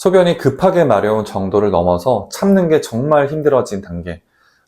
소변이 급하게 마려운 정도를 넘어서 참는 게 정말 힘들어진 단계.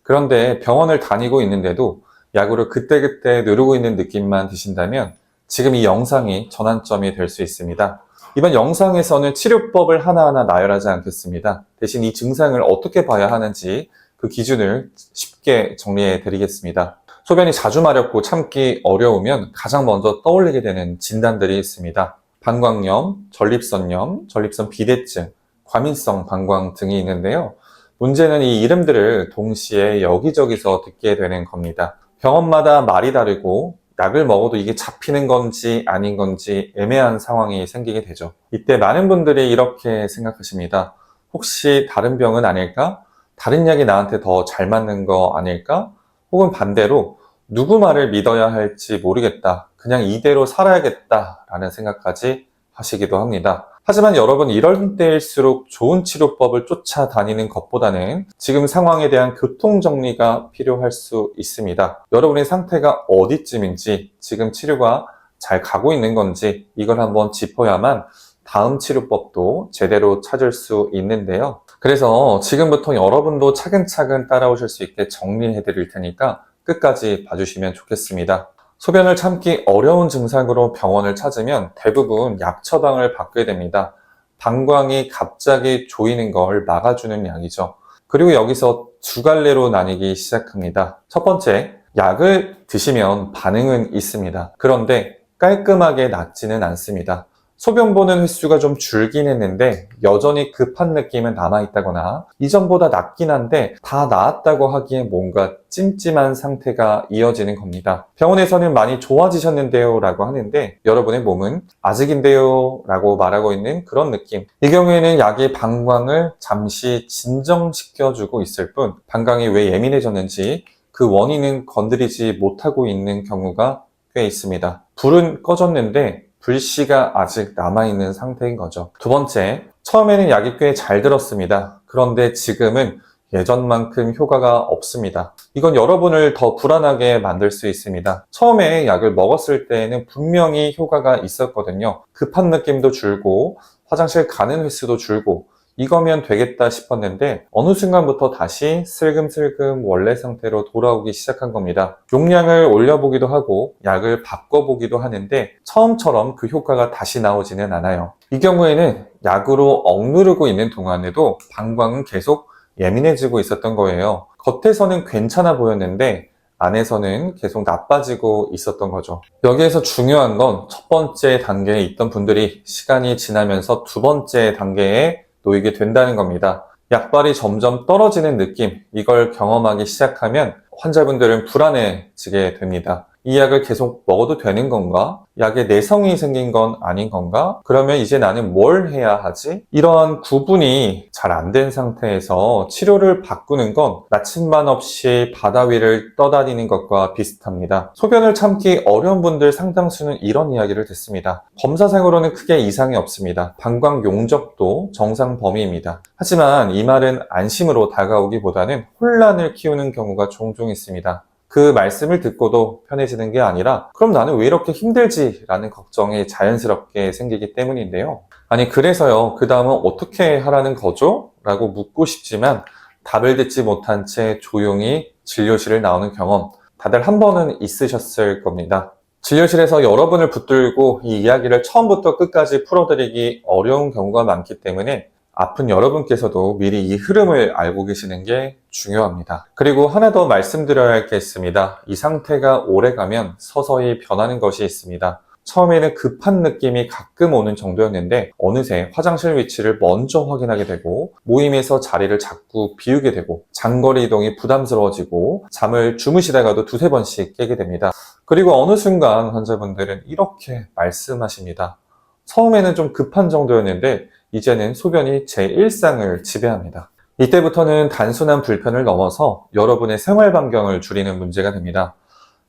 그런데 병원을 다니고 있는데도 약으로 그때그때 누르고 있는 느낌만 드신다면 지금 이 영상이 전환점이 될 수 있습니다. 이번 영상에서는 치료법을 하나하나 나열하지 않겠습니다. 대신 이 증상을 어떻게 봐야 하는지 그 기준을 쉽게 정리해 드리겠습니다. 소변이 자주 마렵고 참기 어려우면 가장 먼저 떠올리게 되는 진단들이 있습니다. 방광염, 전립선염, 전립선 비대증, 과민성 방광 등이 있는데요. 문제는 이 이름들을 동시에 여기저기서 듣게 되는 겁니다. 병원마다 말이 다르고 약을 먹어도 이게 잡히는 건지 아닌 건지 애매한 상황이 생기게 되죠. 이때 많은 분들이 이렇게 생각하십니다. 혹시 다른 병은 아닐까? 다른 약이 나한테 더 잘 맞는 거 아닐까? 혹은 반대로 누구 말을 믿어야 할지 모르겠다. 그냥 이대로 살아야겠다 라는 생각까지 하시기도 합니다. 하지만 여러분, 이런 때일수록 좋은 치료법을 쫓아다니는 것보다는 지금 상황에 대한 교통정리가 필요할 수 있습니다. 여러분의 상태가 어디쯤인지, 지금 치료가 잘 가고 있는 건지 이걸 한번 짚어야만 다음 치료법도 제대로 찾을 수 있는데요. 그래서 지금부터 여러분도 차근차근 따라오실 수 있게 정리해 드릴 테니까 끝까지 봐주시면 좋겠습니다. 소변을 참기 어려운 증상으로 병원을 찾으면 대부분 약 처방을 받게 됩니다. 방광이 갑자기 조이는 걸 막아주는 약이죠. 그리고 여기서 두 갈래로 나뉘기 시작합니다. 첫 번째, 약을 드시면 반응은 있습니다. 그런데 깔끔하게 낫지는 않습니다. 소변 보는 횟수가 좀 줄긴 했는데 여전히 급한 느낌은 남아있다거나 이전보다 낫긴 한데 다 나았다고 하기에 뭔가 찜찜한 상태가 이어지는 겁니다. 병원에서는 많이 좋아지셨는데요 라고 하는데 여러분의 몸은 아직인데요 라고 말하고 있는 그런 느낌. 이 경우에는 약이 방광을 잠시 진정시켜주고 있을 뿐 방광이 왜 예민해졌는지 그 원인은 건드리지 못하고 있는 경우가 꽤 있습니다. 불은 꺼졌는데 불씨가 아직 남아있는 상태인 거죠. 두 번째, 처음에는 약이 꽤 잘 들었습니다. 그런데 지금은 예전만큼 효과가 없습니다. 이건 여러분을 더 불안하게 만들 수 있습니다. 처음에 약을 먹었을 때에는 분명히 효과가 있었거든요. 급한 느낌도 줄고 화장실 가는 횟수도 줄고 이거면 되겠다 싶었는데 어느 순간부터 다시 슬금슬금 원래 상태로 돌아오기 시작한 겁니다. 용량을 올려보기도 하고 약을 바꿔보기도 하는데 처음처럼 그 효과가 다시 나오지는 않아요. 이 경우에는 약으로 억누르고 있는 동안에도 방광은 계속 예민해지고 있었던 거예요. 겉에서는 괜찮아 보였는데 안에서는 계속 나빠지고 있었던 거죠. 여기에서 중요한 건 첫 번째 단계에 있던 분들이 시간이 지나면서 두 번째 단계에 놓이게 된다는 겁니다. 약발이 점점 떨어지는 느낌, 이걸 경험하기 시작하면 환자분들은 불안해지게 됩니다. 이 약을 계속 먹어도 되는 건가? 약에 내성이 생긴 건 아닌 건가? 그러면 이제 나는 뭘 해야 하지? 이러한 구분이 잘 안 된 상태에서 치료를 바꾸는 건 나침반 없이 바다 위를 떠다니는 것과 비슷합니다. 소변을 참기 어려운 분들 상당수는 이런 이야기를 듣습니다. 검사상으로는 크게 이상이 없습니다. 방광 용적도 정상 범위입니다. 하지만 이 말은 안심으로 다가오기보다는 혼란을 키우는 경우가 종종 있습니다. 그 말씀을 듣고도 편해지는 게 아니라 그럼 나는 왜 이렇게 힘들지? 라는 걱정이 자연스럽게 생기기 때문인데요. 아니 그래서요, 그 다음은 어떻게 하라는 거죠? 라고 묻고 싶지만 답을 듣지 못한 채 조용히 진료실을 나오는 경험 다들 한 번은 있으셨을 겁니다. 진료실에서 여러분을 붙들고 이 이야기를 처음부터 끝까지 풀어드리기 어려운 경우가 많기 때문에 아픈 여러분께서도 미리 이 흐름을 알고 계시는 게 중요합니다. 그리고 하나 더 말씀드려야 할 게 있습니다. 이 상태가 오래가면 서서히 변하는 것이 있습니다. 처음에는 급한 느낌이 가끔 오는 정도였는데 어느새 화장실 위치를 먼저 확인하게 되고 모임에서 자리를 자꾸 비우게 되고 장거리 이동이 부담스러워지고 잠을 주무시다가도 두세 번씩 깨게 됩니다. 그리고 어느 순간 환자분들은 이렇게 말씀하십니다. 처음에는 좀 급한 정도였는데 이제는 소변이 제 일상을 지배합니다. 이때부터는 단순한 불편을 넘어서 여러분의 생활 반경을 줄이는 문제가 됩니다.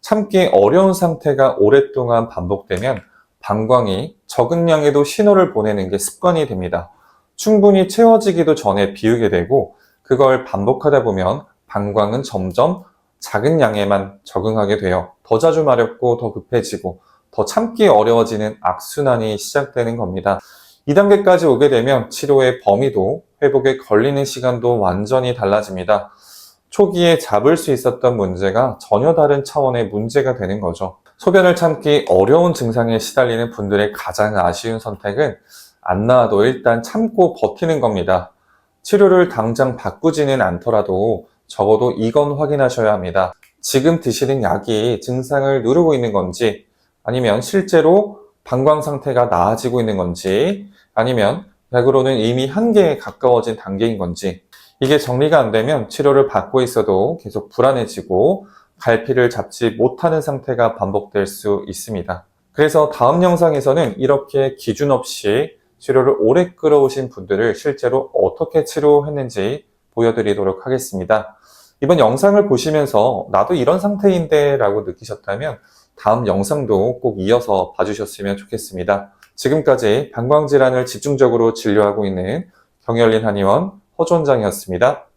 참기 어려운 상태가 오랫동안 반복되면 방광이 적은 양에도 신호를 보내는 게 습관이 됩니다. 충분히 채워지기도 전에 비우게 되고 그걸 반복하다 보면 방광은 점점 작은 양에만 적응하게 돼요. 더 자주 마렵고 더 급해지고 더 참기 어려워지는 악순환이 시작되는 겁니다. 2단계까지 오게 되면 치료의 범위도 회복에 걸리는 시간도 완전히 달라집니다. 초기에 잡을 수 있었던 문제가 전혀 다른 차원의 문제가 되는 거죠. 소변을 참기 어려운 증상에 시달리는 분들의 가장 아쉬운 선택은 안 나아도 일단 참고 버티는 겁니다. 치료를 당장 바꾸지는 않더라도 적어도 이건 확인하셔야 합니다. 지금 드시는 약이 증상을 누르고 있는 건지, 아니면 실제로 방광 상태가 나아지고 있는 건지, 아니면 약으로는 이미 한계에 가까워진 단계인 건지, 이게 정리가 안 되면 치료를 받고 있어도 계속 불안해지고 갈피를 잡지 못하는 상태가 반복될 수 있습니다. 그래서 다음 영상에서는 이렇게 기준 없이 치료를 오래 끌어오신 분들을 실제로 어떻게 치료했는지 보여드리도록 하겠습니다. 이번 영상을 보시면서 나도 이런 상태인데 라고 느끼셨다면 다음 영상도 꼭 이어서 봐주셨으면 좋겠습니다. 지금까지 방광질환을 집중적으로 진료하고 있는 경혈린 한의원 허주 원장이었습니다.